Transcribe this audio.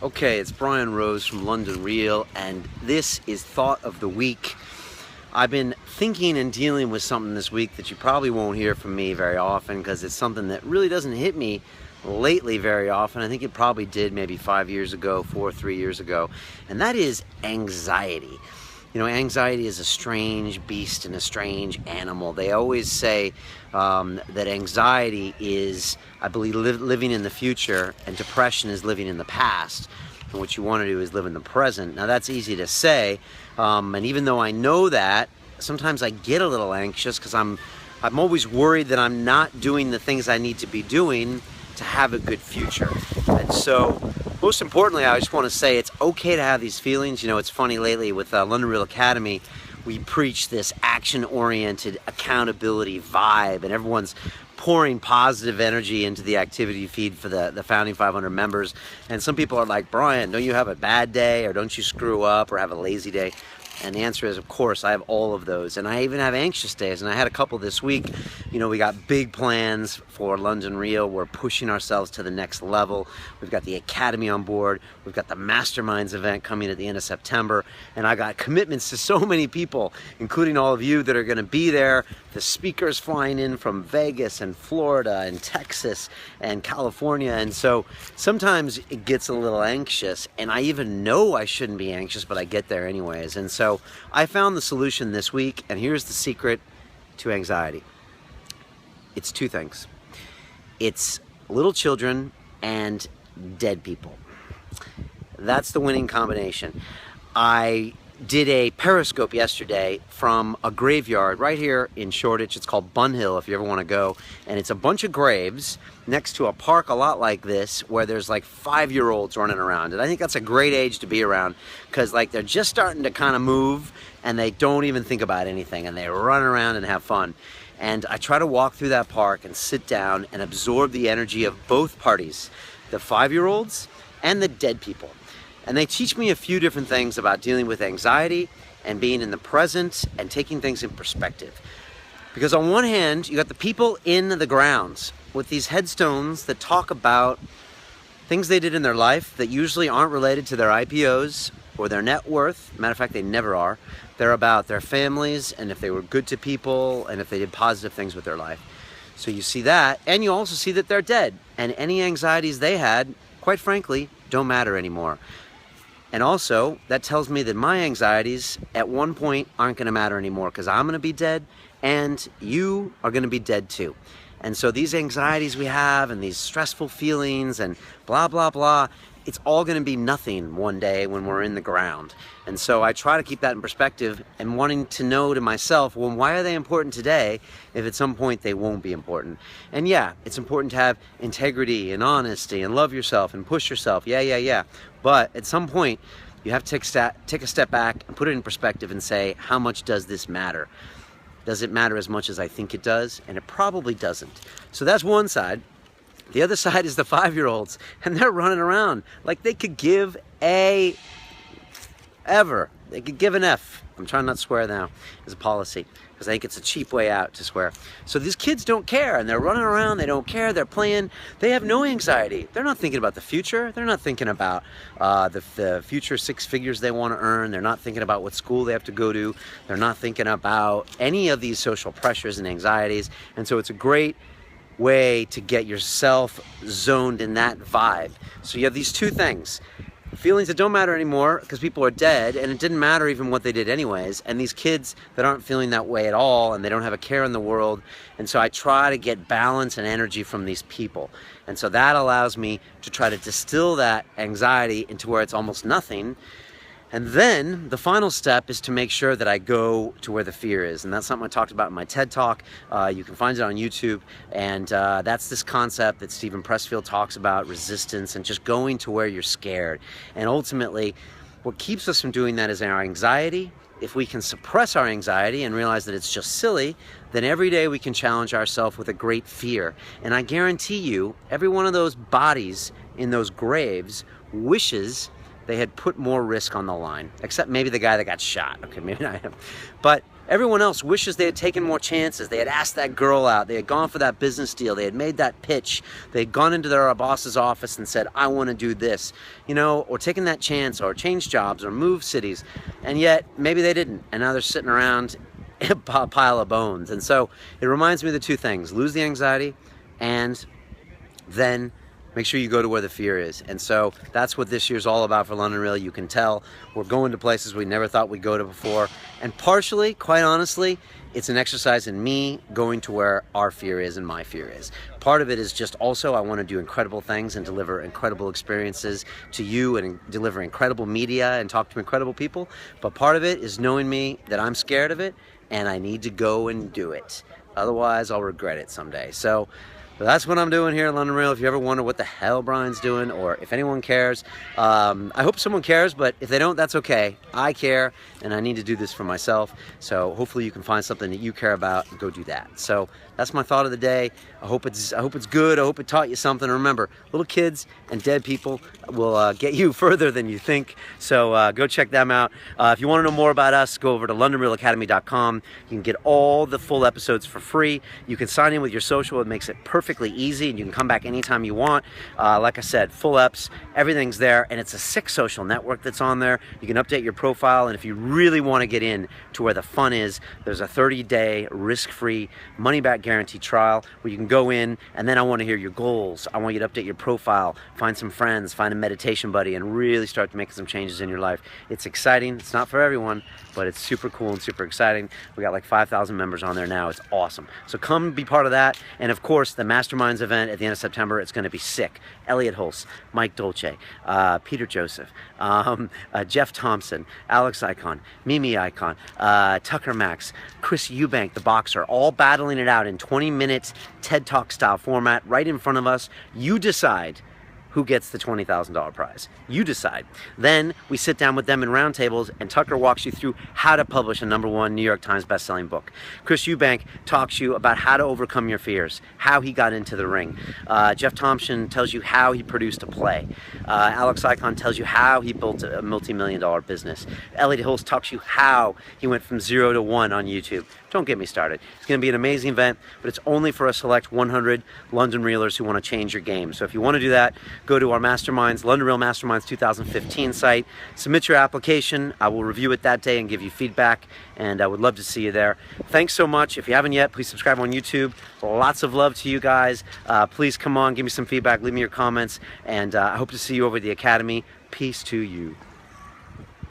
Okay, it's Brian Rose from London Real, and this is Thought of the Week. I've been thinking and dealing with something this week that you probably won't hear from me very often because it's something that really doesn't hit me lately very often. I think it probably did maybe 5 years ago, 3 years ago, and that is anxiety. You know, anxiety is a strange beast and a strange animal. They always say that anxiety is, I believe, living in the future, and depression is living in the past. And what you want to do is live in the present. Now, that's easy to say, and even though I know that, sometimes I get a little anxious because I'm always worried that I'm not doing the things I need to be doing to have a good future. And so, most importantly, I just want to say it's okay to have these feelings. You know, it's funny lately with London Real Academy, we preach this action-oriented accountability vibe, and everyone's pouring positive energy into the activity feed for the founding 500 members. And some people are like, Brian, don't you have a bad day, or don't you screw up, or have a lazy day? And the answer is, of course, I have all of those. And I even have anxious days. And I had a couple this week. You know, we got big plans for London Real. We're pushing ourselves to the next level. We've got the Academy on board. We've got the Masterminds event coming at the end of September. And I got commitments to so many people, including all of you that are going to be there. The speakers flying in from Vegas and Florida and Texas and California. And so sometimes it gets a little anxious. And I even know I shouldn't be anxious, but I get there anyways. And so I found the solution this week, and here's the secret to anxiety. It's two things. It's little children and dead people. That's the winning combination. I did a periscope yesterday from a graveyard right here in Shoreditch. It's called Bun Hill, if you ever want to go. And it's a bunch of graves next to a park a lot like this, where there's like 5-year-olds running around. And I think that's a great age to be around, because like they're just starting to kind of move and they don't even think about anything, and they run around and have fun. And I try to walk through that park and sit down and absorb the energy of both parties, the 5-year-olds and the dead people. And they teach me a few different things about dealing with anxiety and being in the present and taking things in perspective. Because on one hand, you got the people in the grounds with these headstones that talk about things they did in their life that usually aren't related to their IPOs or their net worth. Matter of fact, they never are. They're about their families and if they were good to people and if they did positive things with their life. So you see that, and you also see that they're dead. And any anxieties they had, quite frankly, don't matter anymore. And also, that tells me that my anxieties at one point aren't going to matter anymore, because I'm going to be dead and you are going to be dead too. And so these anxieties we have and these stressful feelings and blah, blah, blah, it's all going to be nothing one day when we're in the ground. And so I try to keep that in perspective and wanting to know to myself, well, why are they important today if at some point they won't be important? And yeah, it's important to have integrity and honesty and love yourself and push yourself. Yeah. But at some point, you have to take a step back and put it in perspective and say, how much does this matter? Does it matter as much as I think it does? And it probably doesn't. So that's one side. The other side is the 5-year-olds, and they're running around like they could give a ever. They could give an F. I'm trying not to swear now as a policy, because I think it's a cheap way out to swear. So these kids don't care, and they're running around. They don't care. They're playing. They have no anxiety. They're not thinking about the future. They're not thinking about the future 6 figures they want to earn. They're not thinking about what school they have to go to. They're not thinking about any of these social pressures and anxieties. And so it's a great way to get yourself zoned in that vibe. So you have these two things. Feelings that don't matter anymore because people are dead, and it didn't matter even what they did anyways, and these kids that aren't feeling that way at all, and they don't have a care in the world. And so I try to get balance and energy from these people, and so that allows me to try to distill that anxiety into where it's almost nothing. And then the final step is to make sure that I go to where the fear is. And that's something I talked about in my TED Talk. You can find it on YouTube. And that's this concept that Stephen Pressfield talks about, resistance, and just going to where you're scared. And ultimately, what keeps us from doing that is our anxiety. If we can suppress our anxiety and realize that it's just silly, then every day we can challenge ourselves with a great fear. And I guarantee you, every one of those bodies in those graves wishes they had put more risk on the line, except maybe the guy that got shot. Okay, maybe not him. But Everyone else wishes they had taken more chances. They had asked that girl out. They had gone for that business deal. They had made that pitch. They had gone into their boss's office and said, I want to do this, you know, or taken that chance, or changed jobs, or moved cities. And yet, maybe they didn't. And now they're sitting around a pile of bones. And so it reminds me of the two things: lose the anxiety, and then make sure you go to where the fear is. And so that's what this year's all about for London Real. You can tell we're going to places we never thought we'd go to before. And partially, quite honestly, it's an exercise in me going to where our fear is and my fear is. Part of it is just also I want to do incredible things and deliver incredible experiences to you, and deliver incredible media and talk to incredible people. But part of it is knowing me that I'm scared of it and I need to go and do it. Otherwise, I'll regret it someday. So that's what I'm doing here in London Real. If you ever wonder what the hell Brian's doing, or if anyone cares, I hope someone cares, but if they don't, that's okay. I care, and I need to do this for myself. So hopefully you can find something that you care about and go do that. So that's my thought of the day. I hope it's good. I hope it taught you something. Remember, little kids and dead people will get you further than you think. So go check them out. If you want to know more about us, go over to LondonRealAcademy.com. You can get all the full episodes for free. You can sign in with your social. It makes it perfectly easy, and you can come back anytime you want. Like I said, full eps, everything's there, and it's a sick social network that's on there. You can update your profile, and if you really want to get in to where the fun is, there's a 30-day risk-free money-back guarantee trial where you can go in, and then I want to hear your goals. I want you to update your profile, find some friends, find a meditation buddy, and really start making some changes in your life. It's exciting. It's not for everyone, but it's super cool and super exciting. We got like 5,000 members on there now. It's awesome. So come be part of that. And of course, the Masterminds event at the end of September, it's going to be sick. Elliot Hulse, Mike Dolce, Peter Joseph, Jeff Thompson, Alex Icon, Mimi Icon, Tucker Max, Chris Eubank, the boxer, all battling it out in 20-minute TED Talk style format right in front of us. You decide who gets the $20,000 prize. You decide. Then we sit down with them in roundtables, and Tucker walks you through how to publish a #1 New York Times bestselling book. Chris Eubank talks to you about how to overcome your fears, how he got into the ring. Jeff Thompson tells you how he produced a play. Alex Icon tells you how he built a multi-million-dollar business. Elliot Hulse talks to you how he went from 0 to 1 on YouTube. Don't get me started. It's going to be an amazing event, but it's only for a select 100 London Reelers who want to change your game. So if you want to do that, go to our Masterminds, London Real Masterminds 2015 site. Submit your application. I will review it that day and give you feedback, and I would love to see you there. Thanks so much. If you haven't yet, please subscribe on YouTube. Lots of love to you guys. Please come on, give me some feedback, leave me your comments, and I hope to see you over at the Academy. Peace to you.